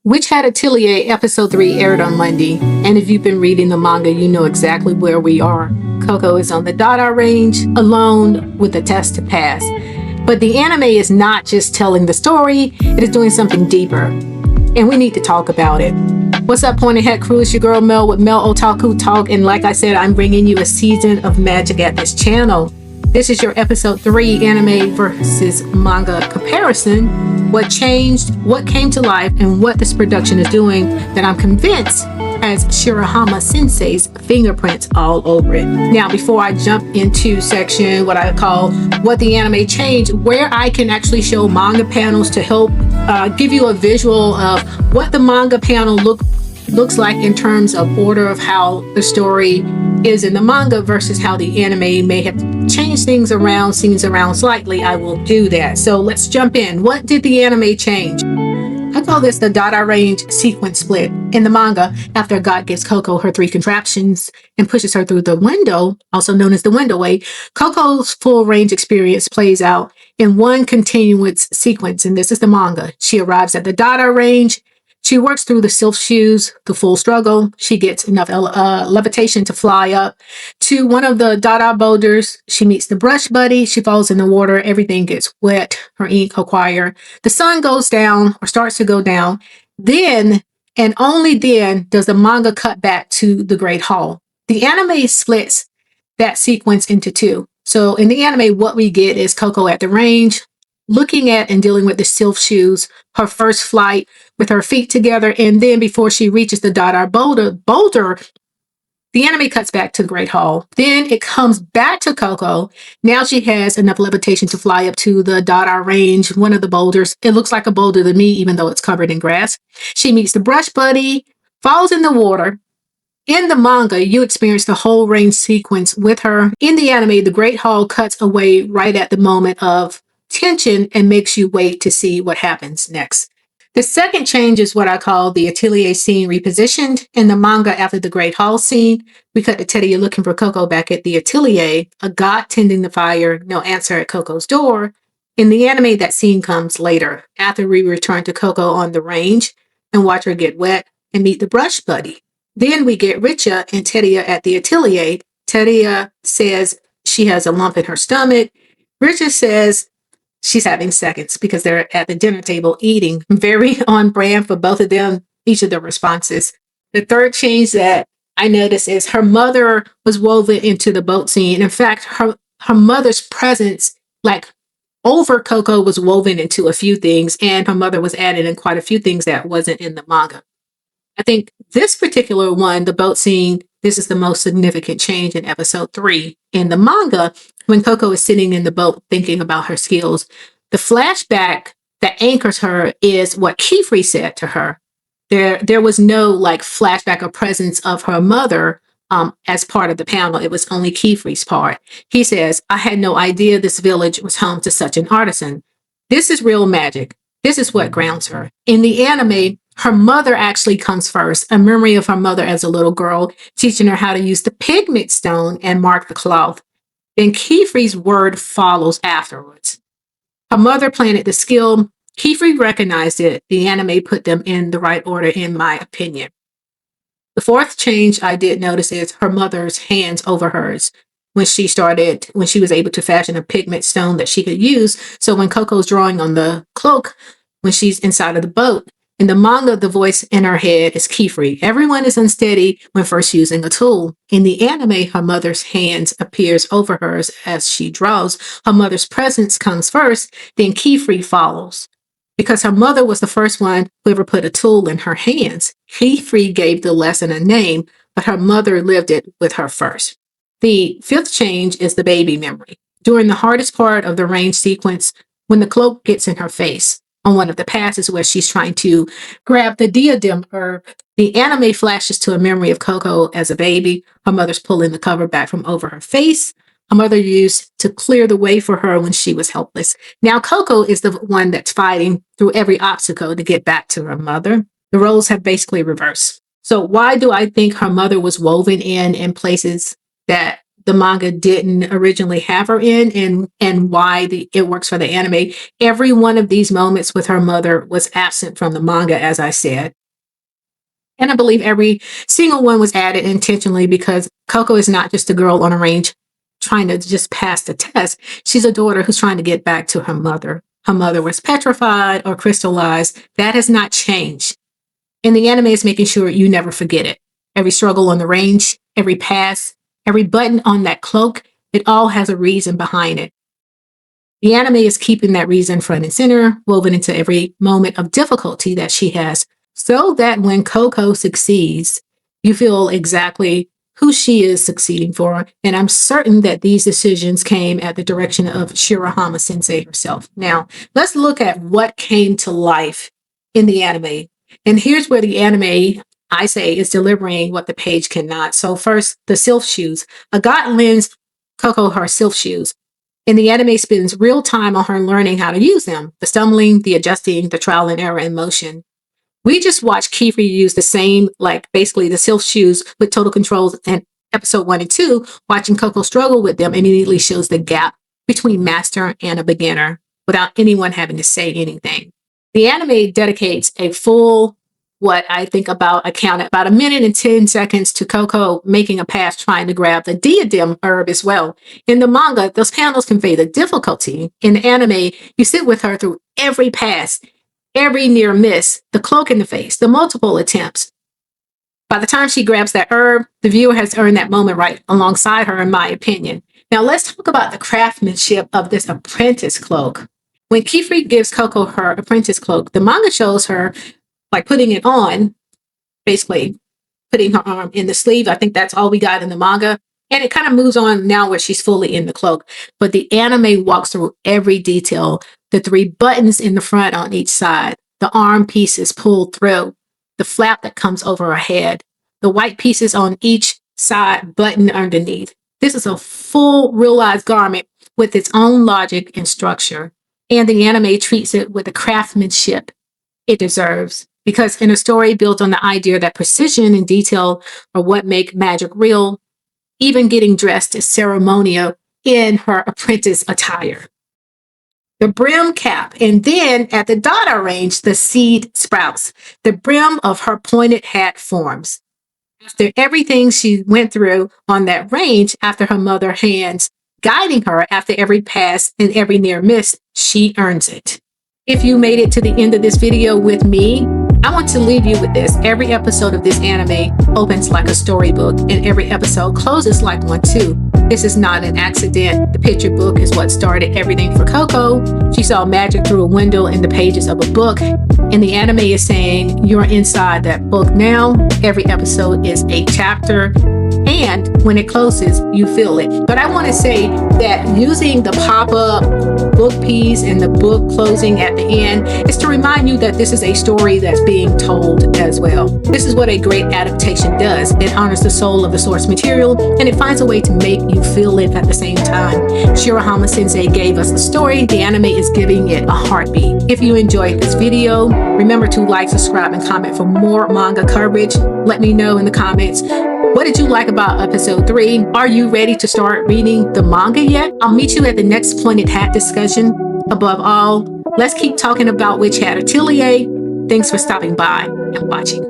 Witch Hat Atelier episode 3 aired on Monday, and if you've been reading the manga, you know exactly where we are. Coco is on the Dadah Range, alone with a test to pass. But the anime is not just telling the story, it is doing something deeper. And we need to talk about it. What's up, Pointed Hat Crew? It's your girl Mel with Mel Otaku Talk, and like I said, I'm bringing you a season of magic at this channel. This is your episode 3 anime versus manga comparison. What changed, what came to life, and what this production is doing that I'm convinced has Shirahama Sensei's fingerprints all over it. Now, before I jump into section what I call what the anime changed, where I can actually show manga panels to help give you a visual of what the manga panel looks like in terms of order of how the story is in the manga versus how the anime may have changed things around, scenes around slightly, I will do that. So let's jump in. What did the anime change? I call this the Dadah Range sequence split. In the manga, after God gives Coco her 3 contraptions and pushes her through the window, also known as the window way, Coco's full range experience plays out in one continuous sequence, and this is the manga. She arrives at the Dadah Range. She works through the Sylph shoes, the full struggle. She gets enough levitation to fly up to one of the Dadah boulders. She meets the brush buddy. She falls in the water. Everything gets wet. Her ink acquire. The sun goes down or starts to go down. Then, and only then, does the manga cut back to the Great Hall. The anime splits that sequence into 2. So in the anime, what we get is Coco at the range, looking at and dealing with the Sylph shoes, her first flight with her feet together, and then before she reaches the Dadah boulder, the anime cuts back to the Great Hall. Then it comes back to Coco. Now she has enough levitation to fly up to the Dadah Range, one of the boulders. It looks like a boulder to me, even though it's covered in grass. She meets the brush buddy, falls in the water. In the manga, you experience the whole range sequence with her. In the anime, the Great Hall cuts away right at the moment of tension and makes you wait to see what happens next. The second change is what I call the Atelier scene repositioned. In the manga, after the Great Hall scene, we cut to Teddy looking for Coco back at the Atelier, a god tending the fire, no answer at Coco's door. In the anime, that scene comes later, after we return to Coco on the range and watch her get wet and meet the brush buddy. Then we get Richa and Teddy at the Atelier. Teddy says she has a lump in her stomach. Richa says she's having seconds because they're at the dinner table eating. Very on brand for both of them, each of their responses. The third change that I noticed is her mother was woven into the boat scene. In fact, her mother's presence, like over Coco, was woven into a few things, and her mother was added in quite a few things that wasn't in the manga. I think this particular one, the boat scene, this is the most significant change in episode 3. In the manga, when Coco is sitting in the boat thinking about her skills, the flashback that anchors her is what Kifri said to her. There was no like flashback or presence of her mother as part of the panel. It was only Kifri's part. He says, "I had no idea this village was home to such an artisan. This is real magic. This is what grounds her." In the anime, her mother actually comes first, a memory of her mother as a little girl, teaching her how to use the pigment stone and mark the cloth. Then Kifri's word follows afterwards. Her mother planted the skill. Kifri recognized it. The anime put them in the right order, in my opinion. The fourth change I did notice is her mother's hands over hers when she was able to fashion a pigment stone that she could use. So when Coco's drawing on the cloak, when she's inside of the boat, in the manga, the voice in her head is Kifri. Everyone is unsteady when first using a tool. In the anime, her mother's hands appears over hers as she draws. Her mother's presence comes first, then Kifri follows. Because her mother was the first one who ever put a tool in her hands, Kifri gave the lesson a name, but her mother lived it with her first. The fifth change is the baby memory. During the hardest part of the range sequence, when the cloak gets in her face, on one of the passes where she's trying to grab the diadem herb, the anime flashes to a memory of Coco as a baby. Her mother's pulling the cover back from over her face. Her mother used to clear the way for her when she was helpless. Now Coco is the one that's fighting through every obstacle to get back to her mother. The roles have basically reversed. So why do I think her mother was woven in places that the manga didn't originally have her in, and why it works for the anime. Every one of these moments with her mother was absent from the manga, as I said. And I believe every single one was added intentionally because Coco is not just a girl on a range trying to just pass the test. She's a daughter who's trying to get back to her mother. Her mother was petrified or crystallized. That has not changed. And the anime is making sure you never forget it. Every struggle on the range, every pass, every button on that cloak, it all has a reason behind it. The anime is keeping that reason front and center, woven into every moment of difficulty that she has, so that when Coco succeeds, you feel exactly who she is succeeding for. And I'm certain that these decisions came at the direction of Shirahama Sensei herself. Now, let's look at what came to life in the anime. And here's where the anime, I say, is delivering what the page cannot. So first, the Sylph shoes. A god lends Coco her Sylph shoes. And the anime spends real time on her learning how to use them. The stumbling, the adjusting, the trial and error in motion. We just watched Kiefer use the same, like basically the Sylph shoes with total controls in episode 1 and 2. Watching Coco struggle with them immediately shows the gap between master and a beginner without anyone having to say anything. The anime dedicates a full, what I think I counted about a minute and 10 seconds to Coco making a pass trying to grab the diadem herb as well. In the manga, those panels convey the difficulty. In the anime, you sit with her through every pass, every near miss, the cloak in the face, the multiple attempts. By the time she grabs that herb, the viewer has earned that moment right alongside her, in my opinion. Now let's talk about the craftsmanship of this apprentice cloak. When Kiefer gives Coco her apprentice cloak, the manga shows her like putting it on, basically putting her arm in the sleeve. I think that's all we got in the manga. And it kind of moves on now where she's fully in the cloak. But the anime walks through every detail. The 3 buttons in the front on each side, the arm pieces pulled through, the flap that comes over her head, the white pieces on each side button underneath. This is a full realized garment with its own logic and structure. And the anime treats it with the craftsmanship it deserves. Because in a story built on the idea that precision and detail are what make magic real, even getting dressed is ceremonial in her apprentice attire. The brim cap, and then at the Dadah Range, the seed sprouts. The brim of her pointed hat forms. After everything she went through on that range, after her mother hands guiding her after every pass and every near miss, she earns it. If you made it to the end of this video with me, I want to leave you with this. Every episode of this anime opens like a storybook, and every episode closes like one too. This is not an accident. The picture book is what started everything for Coco. She saw magic through a window in the pages of a book, and the anime is saying you're inside that book now. Every episode is a chapter, and when it closes, you feel it. But I want to say that using the pop-up book piece and the book closing at the end is to remind you that this is a story that's being told as well. This is what a great adaptation does. It honors the soul of the source material, and it finds a way to make you feel it at the same time. Shirahama Sensei gave us the story. The anime is giving it a heartbeat. If you enjoyed this video, remember to like, subscribe, and comment for more manga coverage. Let me know in the comments, what did you like about episode 3? Are you ready to start reading the manga yet? I'll meet you at the next pointed hat discussion. Above all, let's keep talking about Witch Hat Atelier. Thanks for stopping by and watching.